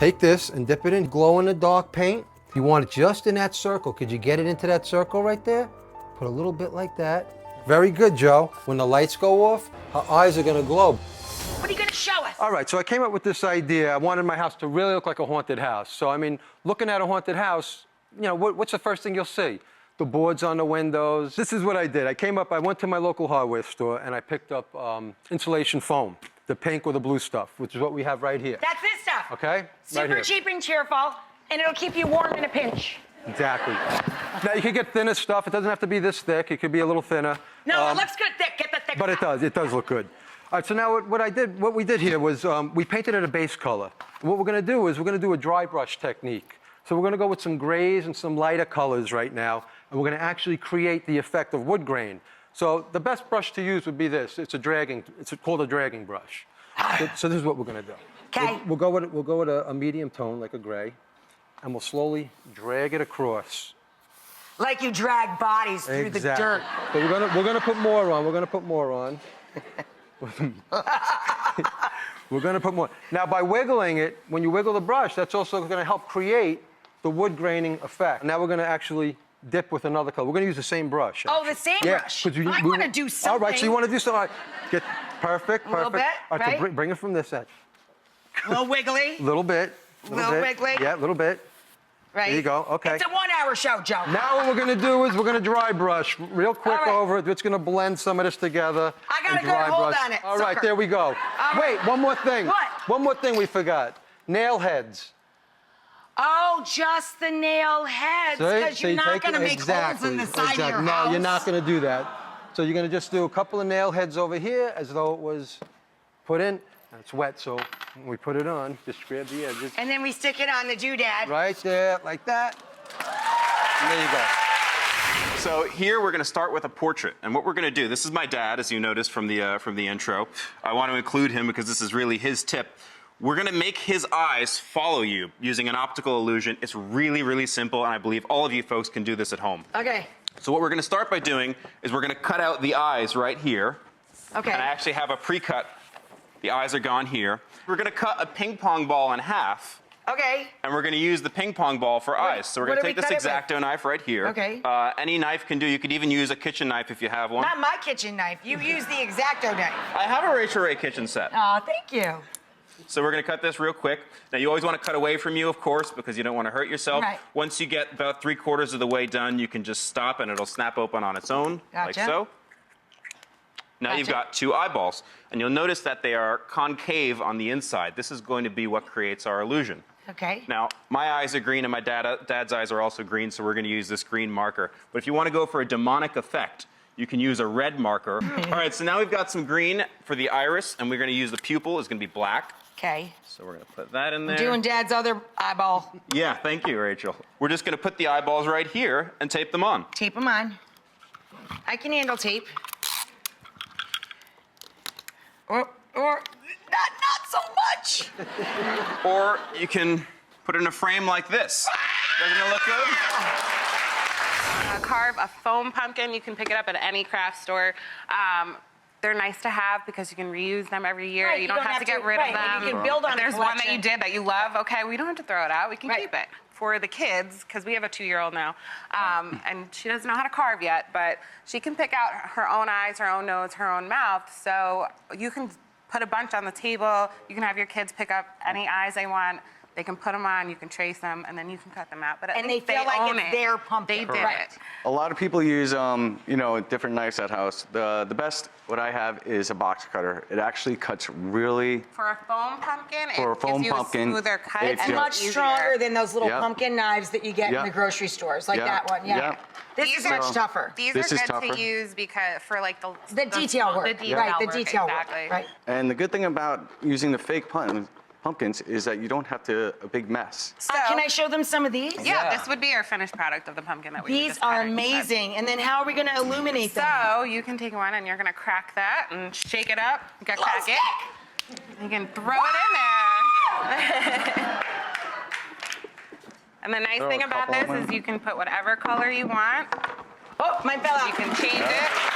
Take this and dip it in glow-in-the-dark paint. You want it just in that circle. Could you get it into that circle right there? Put a little bit like that. Very good, Joe. When the lights go off, her eyes are gonna glow. What are you gonna show us? All right, so I came up with this idea. I wanted my house to really look like a haunted house. So, I mean, looking at a haunted house, you know, what's the first thing you'll see? The boards on the windows. This is what I did. I went to my local hardware store and I picked up insulation foam, the pink or the blue stuff, which is what we have right here. That's this stuff. Okay? Super cheap and cheerful, and it'll keep you warm in a pinch. Exactly. Now, you can get thinner stuff. It doesn't have to be this thick. It could be a little thinner. No, it looks good thick. Get the thick But stuff. it does look good. All right, so now what we did here was we painted it a base color. What we're gonna do is we're gonna do a dry brush technique. So we're gonna go with some grays and some lighter colors right now, and we're gonna actually create the effect of wood grain. So the best brush to use would be this. It's called a dragging brush. So this is what we're gonna do. Okay. We'll go with a medium tone, like a gray, and we'll slowly drag it across. Like you drag bodies through the dirt. But we're gonna put more on. We're gonna put more on. We're gonna put more. Now, by wiggling it, when you wiggle the brush, that's also gonna help create the wood graining effect. Now we're gonna actually dip with another color. We're gonna use the same brush. Oh, the same brush. I wanna do something. All right, so you wanna do something. All right. Get perfect. A little bit, All right, so right? bring it from this end. A little wiggly. Little bit. Little wiggly. Yeah, a little bit. Right. There you go, okay. It's a 1-hour show, Joe. Now what we're gonna do is we're gonna dry brush real quick All right. over it. It's gonna blend some of this together. I got a and good dry hold brush. on it, All right, sucker. there we go. Wait, one more thing. What? One more thing we forgot. Nail heads. Oh, just the nail heads, See? because So you're you not take going to it- make holes in the side of your No, house. you're not gonna do that. So you're gonna just do a couple of nail heads over here as though it was put in. And it's wet, so when we put it on, just grab the edges. And then we stick it on the doodad. Right there, like that. And there you go. So here we're going to start with a portrait, and what we're going to do. This is my dad, as you noticed from the intro. I want to include him because this is really his tip. We're going to make his eyes follow you using an optical illusion. It's really, really simple, and I believe all of you folks can do this at home. Okay. So what we're going to start by doing is we're going to cut out the eyes right here. Okay. And I actually have a pre-cut. The eyes are gone here. We're going to cut a ping pong ball in half. Okay. And we're going to use the ping pong ball for eyes. So we're going to take this X-Acto knife right here. Okay. Any knife can do. You could even use a kitchen knife if you have one. Not my kitchen knife. You use the X-Acto knife. I have a Rachael Ray kitchen set. Oh, thank you. So we're going to cut this real quick. Now, you always want to cut away from you, of course, because you don't want to hurt yourself. Right. Once you get about 3/4 of the way done, you can just stop and it'll snap open on its own, like Gotcha. so. Now you've got 2 eyeballs, and you'll notice that they are concave on the inside. This is going to be what creates our illusion. Okay. Now, my eyes are green and my dad's eyes are also green, so we're going to use this green marker. But if you want to go for a demonic effect, you can use a red marker. All right, so now we've got some green for the iris, and we're going to use the pupil. It's going to be black. Okay. So we're going to put that in there. Doing Dad's other eyeball. Yeah, thank you, Rachel. We're just going to put the eyeballs right here and tape them on. Tape them on. I can handle tape. Or not so much. Or you can put it in a frame like this. Doesn't it look good? Carve a foam pumpkin. You can pick it up at any craft store. They're nice to have because you can reuse them every year. Right, you don't have to get rid of them. and you can build on a There's one that you collection. did that you love. Okay, we don't have to throw it out. We can Right. keep it. For the kids, because we have a 2-year-old now, and she doesn't know how to carve yet, but she can pick out her own eyes, her own nose, her own mouth. So you can put a bunch on the table. You can have your kids pick up any eyes they want. They can put them on, you can trace them, and then you can cut them out. But at And they least feel like own it's it. their pumpkin. They did Right. it. A lot of people use, you know, different knives at house. The best, what I have is a box cutter. It actually cuts really. For a foam pumpkin, For a it foam gives you pumpkin, a smoother cut. it's and Much easier. stronger than those little Yep. pumpkin knives that you get in Yep. the grocery stores, like Yep. that one. Yeah. Yep. This These is are- much tougher. These This are is good tougher. to use because for like The detail work. The detail Right, the work, detail exactly. work. Right. And the good thing about using the fake pumpkins is that you don't have to a big mess. So, Can I show them some of these? Yeah, this would be our finished product of the pumpkin that we These just cut are and cut. amazing. And then how are we going to illuminate them? So you can take one and you're gonna crack that and shake it up. You gotta crack it. You can throw it in there. And the nice Throw thing a about couple this of is them. you can put whatever color you want. Oh, mine fell out. You can change it.